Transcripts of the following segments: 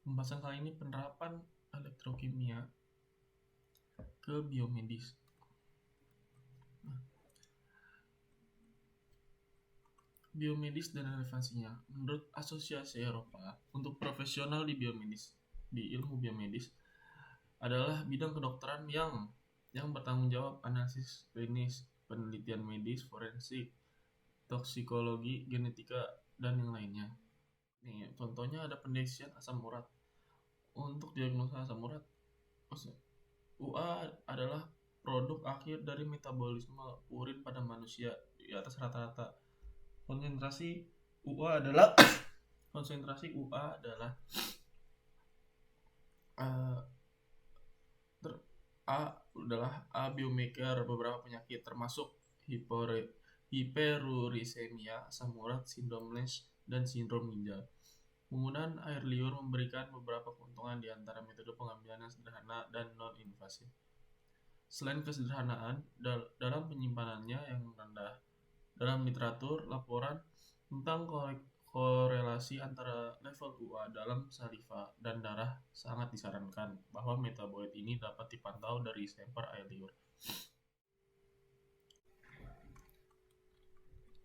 Pembahasan kali ini penerapan elektrokimia ke biomedis. Biomedis dan relevansinya. Menurut Asosiasi Eropa untuk profesional di biomedis, di ilmu biomedis adalah bidang kedokteran yang bertanggung jawab analisis klinis, penelitian medis, forensik, toksikologi, genetika, dan yang lainnya. Nih, contohnya ada pendeteksian asam urat. Untuk diagnosa asam urat, UA adalah produk akhir dari metabolisme urin pada manusia di atas rata-rata. Konsentrasi UA adalah uh, A biomarker beberapa penyakit termasuk hiperurisemia, asam urat, sindrom Nash, dan sindrom ginjal. Penggunaan air liur memberikan beberapa keuntungan di antara metode pengambilan yang sederhana dan non-invasif. Selain kesederhanaan dalam penyimpanannya yang rendah, dalam literatur laporan tentang korelasi antara level UA dalam saliva dan darah sangat disarankan bahwa metabolit ini dapat dipantau dari sampel air liur.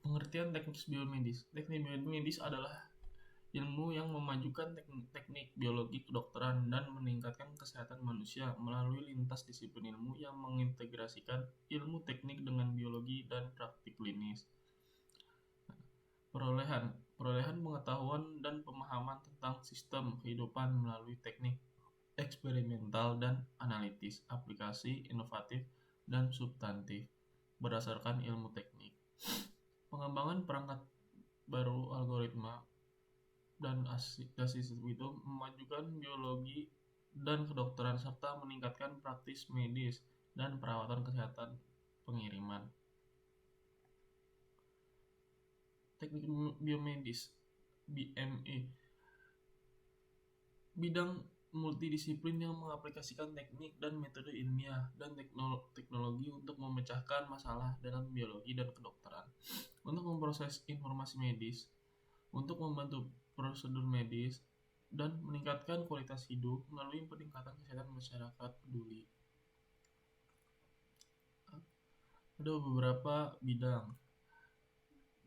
Pengertian teknik biomedis. Teknik biomedis adalah ilmu yang memajukan teknik biologi kedokteran dan meningkatkan kesehatan manusia melalui lintas disiplin ilmu yang mengintegrasikan ilmu teknik dengan biologi dan praktik klinis. Perolehan pengetahuan dan pemahaman tentang sistem kehidupan melalui teknik eksperimental dan analitis, aplikasi inovatif dan substantif berdasarkan ilmu teknik. Pengembangan perangkat baru, algoritma dan sistem itu memajukan biologi dan kedokteran serta meningkatkan praktis medis dan perawatan kesehatan pengiriman. Teknik biomedis BME, bidang multidisiplin yang mengaplikasikan teknik dan metode ilmiah dan teknologi untuk memecahkan masalah dalam biologi dan kedokteran, untuk memproses informasi medis, untuk membantu prosedur medis, dan meningkatkan kualitas hidup melalui peningkatan kesehatan masyarakat peduli. Ada beberapa bidang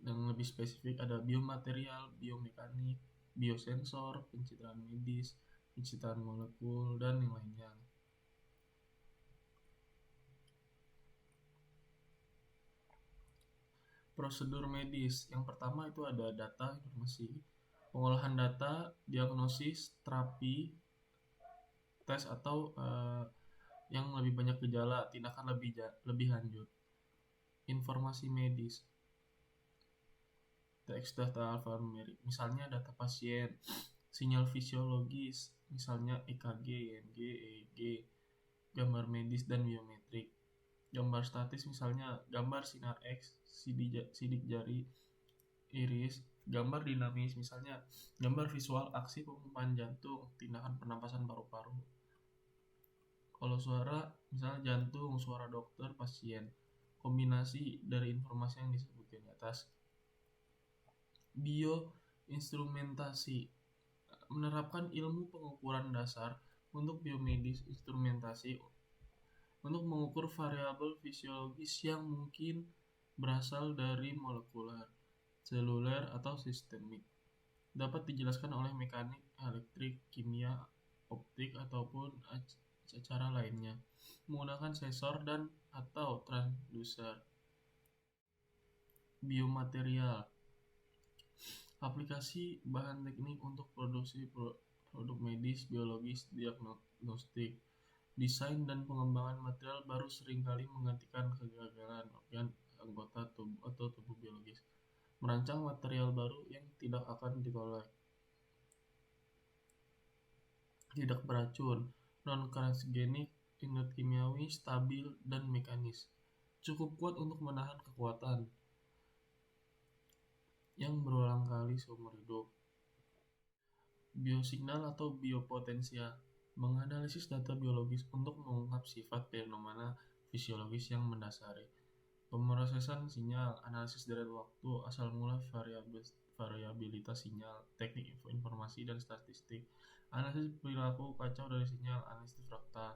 yang lebih spesifik, ada biomaterial, biomekanik, biosensor, pencitraan medis, pencitraan molekul, dan yang lainnya. Prosedur medis. Yang pertama itu ada data informasi, pengolahan data, diagnosis, terapi, tes atau yang lebih banyak gejala, tindakan lebih lanjut. Informasi medis. Teks data alfanumeric, misalnya data pasien, sinyal fisiologis, misalnya EKG, EMG, EEG, gambar medis dan biometrik. Gambar statis, misalnya gambar sinar X, sidik jari, iris. Gambar dinamis, misalnya gambar visual aksi pemumpaan jantung, tindakan pernapasan paru-paru. Kalau suara, misalnya jantung, suara dokter, pasien. Kombinasi dari informasi yang disebutkan di atas. Bioinstrumentasi, menerapkan ilmu pengukuran dasar untuk biomedis instrumentasi untuk mengukur variabel fisiologis yang mungkin berasal dari molekuler, seluler, atau sistemik. Dapat dijelaskan oleh mekanik, elektrik, kimia, optik, ataupun secara lainnya, menggunakan sensor dan atau transducer. Biomaterial, aplikasi bahan teknik untuk produksi produk medis, biologis, diagnostik. Desain dan pengembangan material baru seringkali menggantikan kegagalan organ, anggota tubuh atau tubuh biologis. Merancang material baru yang tidak akan ditolak. Tidak beracun, non-karsigenik, inert kimiawi, stabil, dan mekanis. Cukup kuat untuk menahan kekuatan yang berulang kali seumur hidup. Biosignal atau biopotensial, menganalisis data biologis untuk mengungkap sifat fenomena fisiologis yang mendasari. Pemrosesan sinyal, analisis deret waktu, asal mula variabilitas sinyal, teknik informasi dan statistik, Analisis perilaku kacau dari sinyal, analisis fraktal.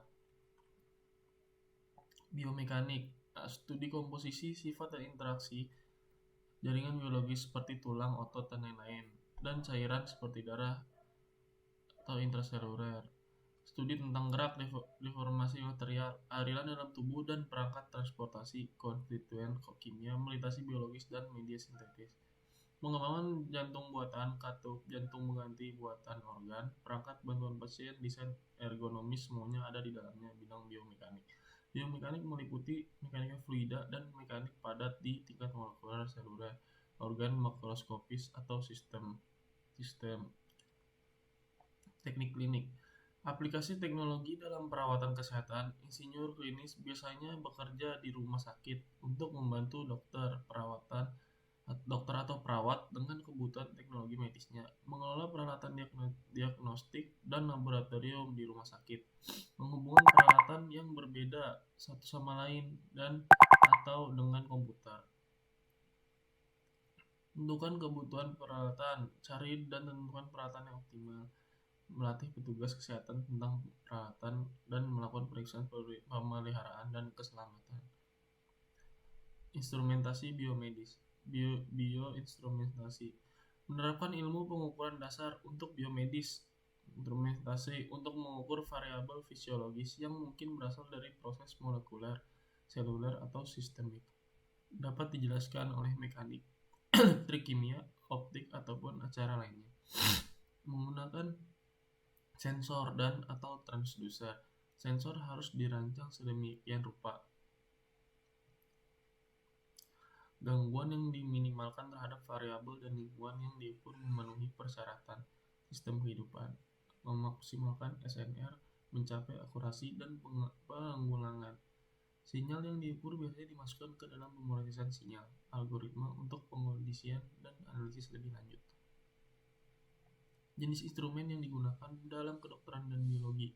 Biomekanik, studi komposisi, sifat dan interaksi jaringan biologis seperti tulang, otot, dan lain-lain, dan cairan seperti darah atau intraseluler. Studi tentang gerak, deformasi material, aliran dalam tubuh, dan perangkat transportasi, konstituen kimia, melintasi biologis, dan media sintetis. Pengembangan jantung buatan, katup jantung mengganti buatan organ, perangkat bantuan pasien, desain ergonomis semuanya ada di dalamnya bidang biomekanik. Biomekanik meliputi mekanika fluida dan mekanik padat di tingkat molekuler, seluler, organ makroskopis atau sistem teknik klinik. Aplikasi teknologi dalam perawatan kesehatan, insinyur klinis biasanya bekerja di rumah sakit untuk membantu dokter atau perawat dengan kebutuhan teknologi medisnya, mengelola peralatan diagnostik dan laboratorium di rumah sakit, menghubungkan peralatan yang berbeda satu sama lain dan atau dengan komputer. Tentukan kebutuhan peralatan, cari dan tentukan peralatan yang optimal, melatih petugas kesehatan tentang peralatan dan melakukan periksaan pemeliharaan dan keselamatan. Instrumentasi biomedis, bioinstrumentasi, menerapkan ilmu pengukuran dasar untuk biomedis. Instrumentasi untuk mengukur variabel fisiologis yang mungkin berasal dari proses molekuler, seluler, atau sistemik. Dapat dijelaskan oleh mekanik, elektrik, kimia, optik, ataupun acara lainnya. Menggunakan sensor dan atau transducer. Sensor harus dirancang sedemikian rupa gangguan yang diminimalkan terhadap variabel dan lingkungan yang diukur memenuhi persyaratan sistem kehidupan, memaksimalkan SNR, mencapai akurasi dan penggulangan. Sinyal yang diukur biasanya dimasukkan ke dalam pemrosesan sinyal, algoritma untuk pengkondisian dan analisis lebih lanjut. Jenis instrumen yang digunakan dalam kedokteran dan biologi.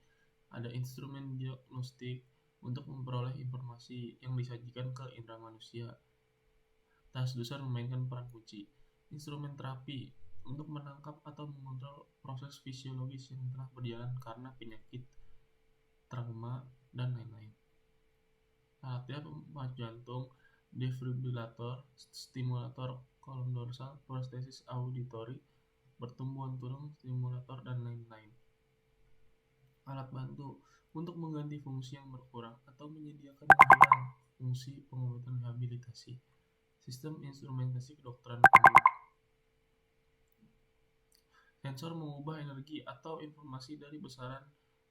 Ada instrumen diagnostik untuk memperoleh informasi yang disajikan ke indera manusia. Transducer memainkan peran kunci. Instrumen terapi untuk menangkap atau mengontrol proses fisiologis yang telah berjalan karena penyakit, trauma, dan lain-lain. Alatnya pemacu jantung, defibrilator, stimulator kolom dorsal, prostesis auditory, pertumbuhan tulang, stimulator, dan lain-lain. Alat bantu untuk mengganti fungsi yang berkurang atau menyediakan yang hilang, fungsi pengobatan rehabilitasi. Sistem instrumentasi kedokteran umum. Sensor mengubah energi atau informasi dari besaran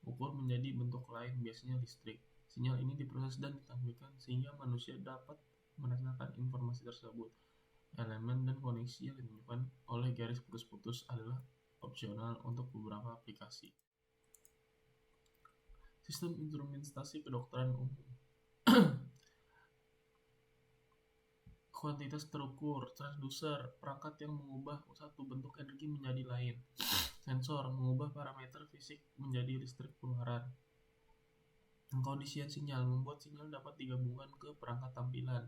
ukur menjadi bentuk lain, biasanya listrik. Sinyal ini diproses dan ditampilkan sehingga manusia dapat merasakan informasi tersebut. Elemen dan koneksi yang ditunjukkan oleh garis putus-putus adalah opsional untuk beberapa aplikasi. Sistem instrumentasi kedokteran umum. Kuantitas terukur, transducer, perangkat yang mengubah satu bentuk energi menjadi lain. Sensor mengubah parameter fisik menjadi listrik keluaran. Pengkondisian sinyal membuat sinyal dapat digabungkan ke perangkat tampilan,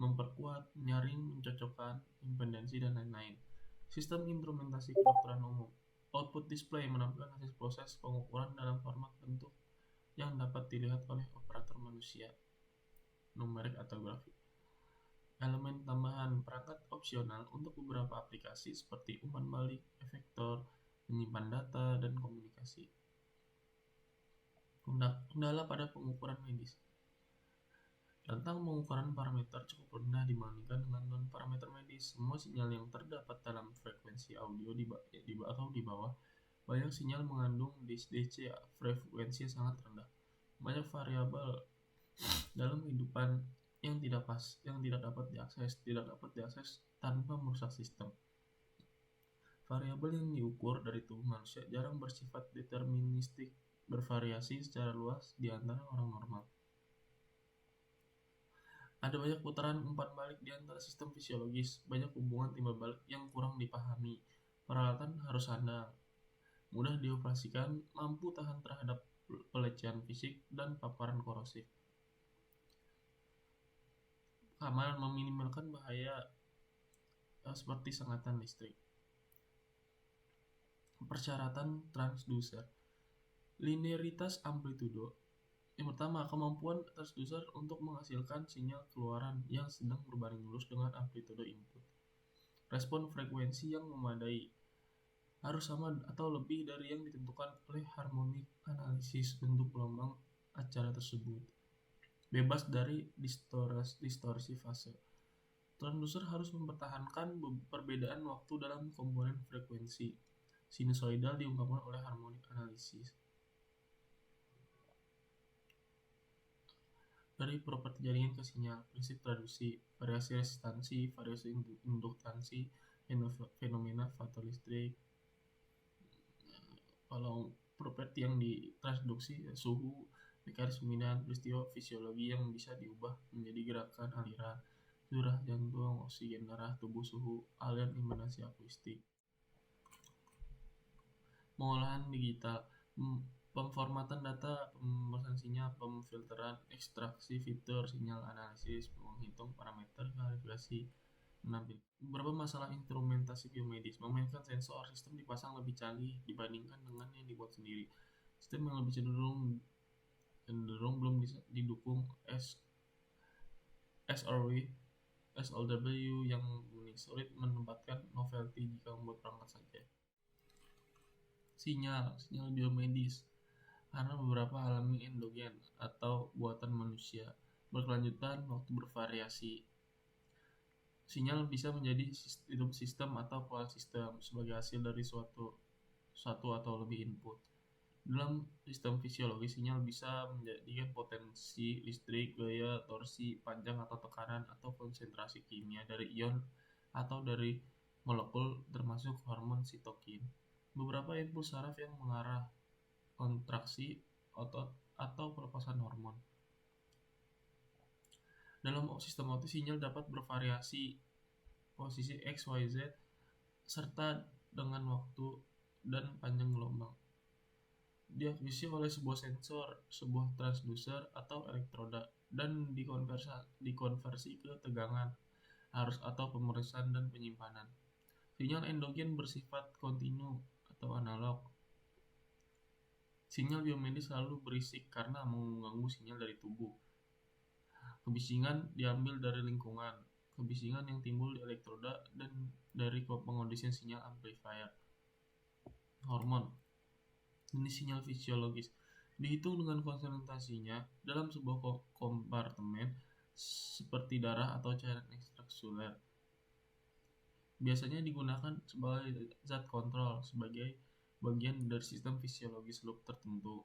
memperkuat, menyaring, mencocokkan, impedansi, dan lain-lain. Sistem instrumentasi kedokteran umum. Output display menampilkan hasil proses pengukuran dalam format bentuk yang dapat dilihat oleh operator manusia, numerik atau grafik. Elemen tambahan, perangkat opsional untuk beberapa aplikasi seperti umpan balik, efektor, menyimpan data, dan komunikasi. Kendala pada pengukuran medis. Tentang pengukuran parameter cukup rendah dibandingkan dengan non-parameter medis. Semua sinyal yang terdapat dalam frekuensi audio di bawah, banyak sinyal mengandung DC frekuensi sangat rendah. Banyak variabel dalam kehidupan yang tidak dapat diakses tanpa merusak sistem. Variabel yang diukur dari tubuh manusia jarang bersifat deterministik, bervariasi secara luas di antara orang normal. Ada banyak putaran umpan balik di antara sistem fisiologis, banyak hubungan timbal balik yang kurang dipahami. Peralatan harus handal, mudah dioperasikan, mampu tahan terhadap pelecehan fisik dan paparan korosif. Keamanan meminimalkan bahaya seperti sengatan listrik. Persyaratan transducer. Linearitas amplitudo. Yang pertama, kemampuan transducer untuk menghasilkan sinyal keluaran yang sedang berbanding lurus dengan amplitudo input. Respon frekuensi yang memadai harus sama atau lebih dari yang ditentukan oleh harmonik analisis untuk gelombang acara tersebut. Bebas dari distorsi fase. Transducer harus mempertahankan perbedaan waktu dalam komponen frekuensi. Sinusoidal diungkapkan oleh harmonik analisis. Dari properti jaringan ke sinyal, prinsip traduksi, variasi resistansi, variasi induktansi, fenomena fotoelektrik. Kalau properti yang ditransduksi, suhu, mekanisme dan peristiwa fisiologi yang bisa diubah menjadi gerakan aliran, curah jantung, oksigen darah, tubuh, suhu, aliran imbansi akustik. Pengolahan digital, pemformatan data, pemrosesan sinyal, pemfilteran, ekstraksi fitur, sinyal analisis, menghitung parameter, klarifikasi, menampilkan. Beberapa masalah instrumentasi biomedis. Memainkan sensor sistem dipasang lebih canggih dibandingkan dengan yang dibuat sendiri. Sistem yang lebih cenderung belum didukung SRW yang sulit menempatkan novelty jika membuat perangkat saja. Sinyal biomedis karena beberapa alami endogen atau buatan manusia. Berkelanjutan, waktu bervariasi. Sinyal bisa menjadi sistem atau pola sistem sebagai hasil dari satu atau lebih input. Dalam sistem fisiologi, sinyal bisa menjadikan potensi listrik, gaya, torsi, panjang atau tekanan, atau konsentrasi kimia dari ion atau dari molekul termasuk hormon sitokin. Beberapa impuls saraf yang mengarah kontraksi otot atau pelepasan hormon. Dalam sistem otis, sinyal dapat bervariasi posisi X, Y, Z serta dengan waktu dan panjang gelombang. Diakuisisi oleh sebuah sensor, sebuah transducer atau elektroda dan dikonversi ke tegangan, arus atau pemeriksaan dan penyimpanan. Sinyal endogen bersifat kontinu atau analog. Sinyal biomedis selalu berisik karena mengganggu sinyal dari tubuh. Kebisingan diambil dari lingkungan. Kebisingan yang timbul di elektroda dan dari pengondisian sinyal amplifier. Hormon. Ini sinyal fisiologis dihitung dengan konsentrasinya dalam sebuah kompartemen seperti darah atau cairan ekstraseluler. Biasanya digunakan sebagai zat kontrol sebagai bagian dari sistem fisiologis loop tertentu.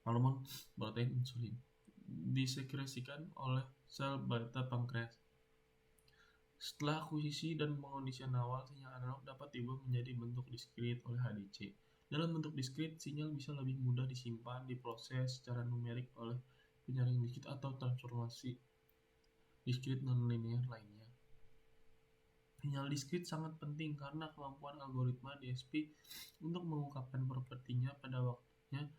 Hormon protein insulin disekresikan oleh sel beta pankreas. Setelah akuisisi dan pengondisian awal, sinyal analog dapat diubah menjadi bentuk diskrit oleh HDC. Dalam bentuk diskrit, sinyal bisa lebih mudah disimpan, diproses secara numerik oleh penyaring diskrit atau transformasi diskrit non-linear lainnya. Sinyal diskrit sangat penting karena kemampuan algoritma DSP untuk mengungkapkan propertinya pada waktunya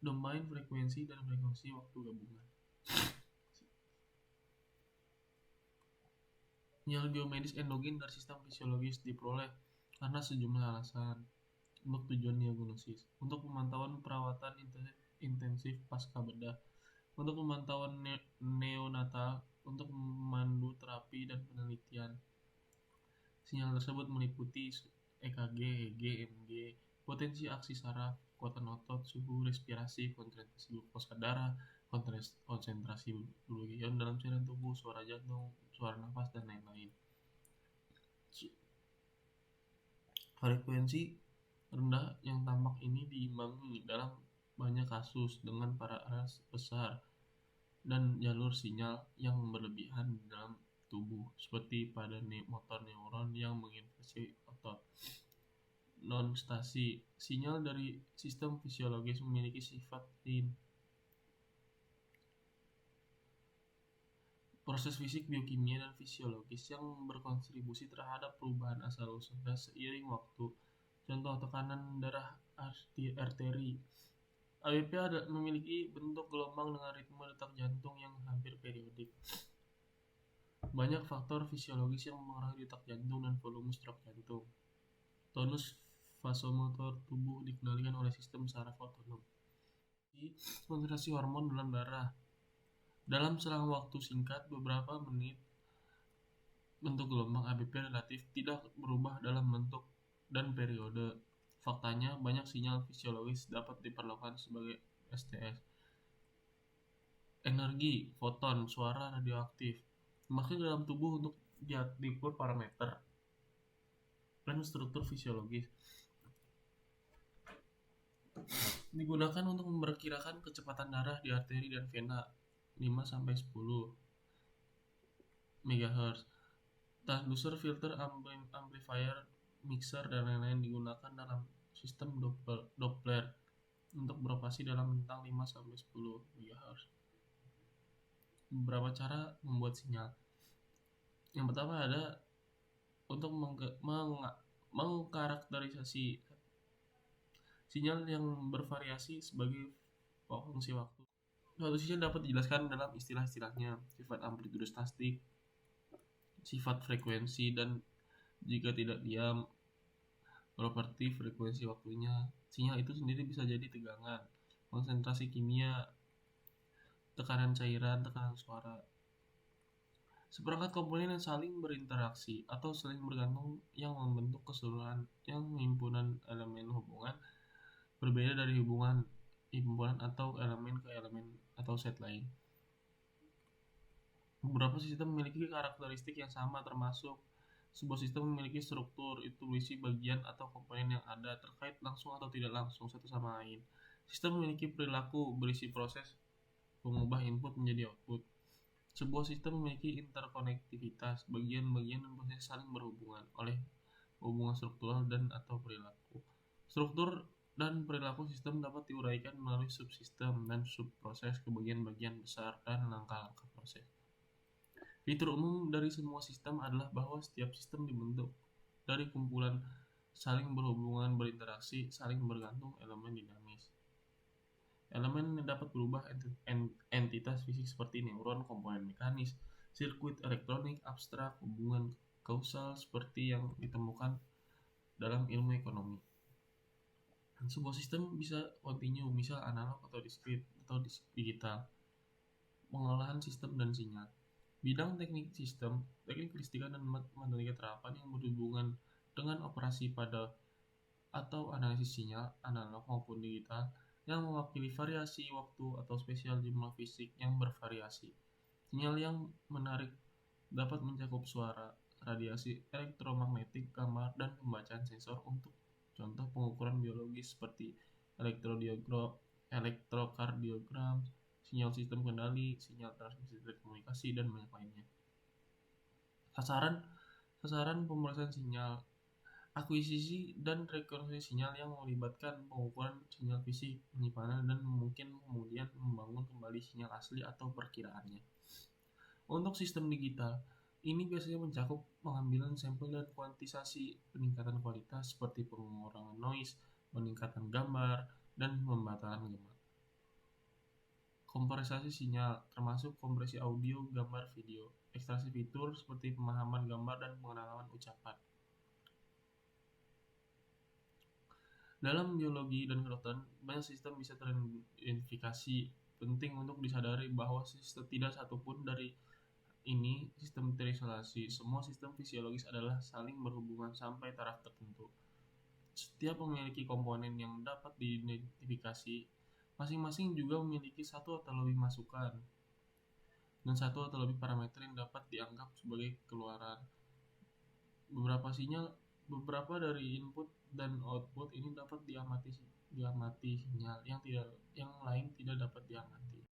domain frekuensi dan frekuensi waktu gabungan. Sinyal biomedis endogen dari sistem fisiologis diperoleh karena sejumlah alasan. Untuk tujuan diagnosis, untuk pemantauan perawatan intensif pasca bedah, untuk pemantauan neonatal, untuk memandu terapi dan penelitian. Sinyal tersebut meliputi EKG, EEG, EMG, potensi aksi saraf, kekuatan otot, suhu, respirasi, konsentrasi glukosa darah, konsentrasi glukosa dalam cairan tubuh, suara jantung, suara nafas, dan lain-lain. Frekuensi rendah yang tampak ini diimbangi dalam banyak kasus dengan parameter besar dan jalur sinyal yang berlebihan di dalam tubuh, seperti pada motor neuron yang menginfeksi otot. Non-stasi, sinyal dari sistem fisiologis memiliki sifat proses fisik, biokimia, dan fisiologis yang berkontribusi terhadap perubahan asal-usulnya seiring waktu. Contoh, tekanan darah arteri. ABP memiliki bentuk gelombang dengan ritme detak jantung yang hampir periodik. Banyak faktor fisiologis yang mempengaruhi detak jantung dan volume stroke jantung. Tonus vasomotor tubuh dikendalikan oleh sistem saraf otonom. Konsentrasi hormon dalam darah. Dalam selang waktu singkat, beberapa menit, bentuk gelombang ABP relatif tidak berubah dalam bentuk dan periode. Faktanya, banyak sinyal fisiologis dapat diperlakukan sebagai STS. Energi, foton, suara radioaktif dimaksud dalam tubuh untuk diatur parameter dan struktur fisiologis. Digunakan untuk memperkirakan kecepatan darah di arteri dan vena 5-10 MHz. Transducer, filter, amplifier, mixer, dan lain-lain digunakan dalam sistem Doppler untuk beroperasi dalam bentang 5-10 MHz. Beberapa cara membuat sinyal. Yang pertama ada untuk mengkarakterisasi sinyal yang bervariasi sebagai fungsi waktu. Suatu sinyal dapat dijelaskan dalam istilah-istilahnya, sifat amplitude statistik, sifat frekuensi, dan jika tidak diam, properti frekuensi waktunya. Sinyal itu sendiri bisa jadi tegangan, konsentrasi kimia, tekanan cairan, tekanan suara. Seperangkat komponen yang saling berinteraksi atau saling bergantung yang membentuk keseluruhan yang himpunan elemen hubungan berbeda dari himpunan atau elemen ke elemen atau set lain. Beberapa sistem memiliki karakteristik yang sama, termasuk sebuah sistem memiliki struktur, intuisi bagian atau komponen yang ada terkait langsung atau tidak langsung satu sama lain. Sistem memiliki perilaku berisi proses mengubah input menjadi output. Sebuah sistem memiliki interkonektivitas, bagian-bagian dan proses saling berhubungan oleh hubungan struktural dan atau perilaku. Struktur dan perilaku sistem dapat diuraikan melalui subsistem dan subproses ke bagian-bagian besar dan langkah-langkah proses. Fitur umum dari semua sistem adalah bahwa setiap sistem dibentuk dari kumpulan saling berhubungan, berinteraksi, saling bergantung elemen dinamis. Elemen yang dapat berubah entitas fisik seperti neuron, komponen mekanis, sirkuit elektronik, abstrak, hubungan kausal seperti yang ditemukan dalam ilmu ekonomi. Sebuah sistem bisa kontinu, misal analog atau diskrit atau digital. Pengolahan sistem dan sinyal. Bidang teknik sistem, teknik kelistrikan dan matematika terapan yang berhubungan dengan operasi pada atau analisis sinyal analog maupun digital yang mewakili variasi waktu atau spesial jumlah fisik yang bervariasi. Sinyal yang menarik dapat mencakup suara, radiasi elektromagnetik, gambar, dan pembacaan sensor untuk contoh pengukuran biologis seperti elektrokardiogram, sinyal sistem kendali, sinyal transmisi telekomunikasi, dan banyak lainnya. Sasaran pemrosesan sinyal, akuisisi dan rekonstruksi sinyal yang melibatkan pengukuran sinyal fisik, penyimpanan, dan mungkin kemudian membangun kembali sinyal asli atau perkiraannya. Untuk sistem digital, ini biasanya mencakup pengambilan sampel dan kuantitisasi, peningkatan kualitas seperti pengurangan noise, peningkatan gambar, dan pembatalan gambar. Kompresasi sinyal, termasuk kompresi audio, gambar, video. Ekstraksi fitur seperti pemahaman gambar dan pengenalan ucapan. Dalam biologi dan kedokteran, banyak sistem bisa teridentifikasi. Penting untuk disadari bahwa tidak satupun dari ini sistem terisolasi. Semua sistem fisiologis adalah saling berhubungan sampai taraf tertentu. Setiap memiliki komponen yang dapat diidentifikasi. Masing-masing juga memiliki satu atau lebih masukan dan satu atau lebih parameter yang dapat dianggap sebagai keluaran. Beberapa dari input dan output ini dapat diamati sinyal, yang lain tidak dapat diamati.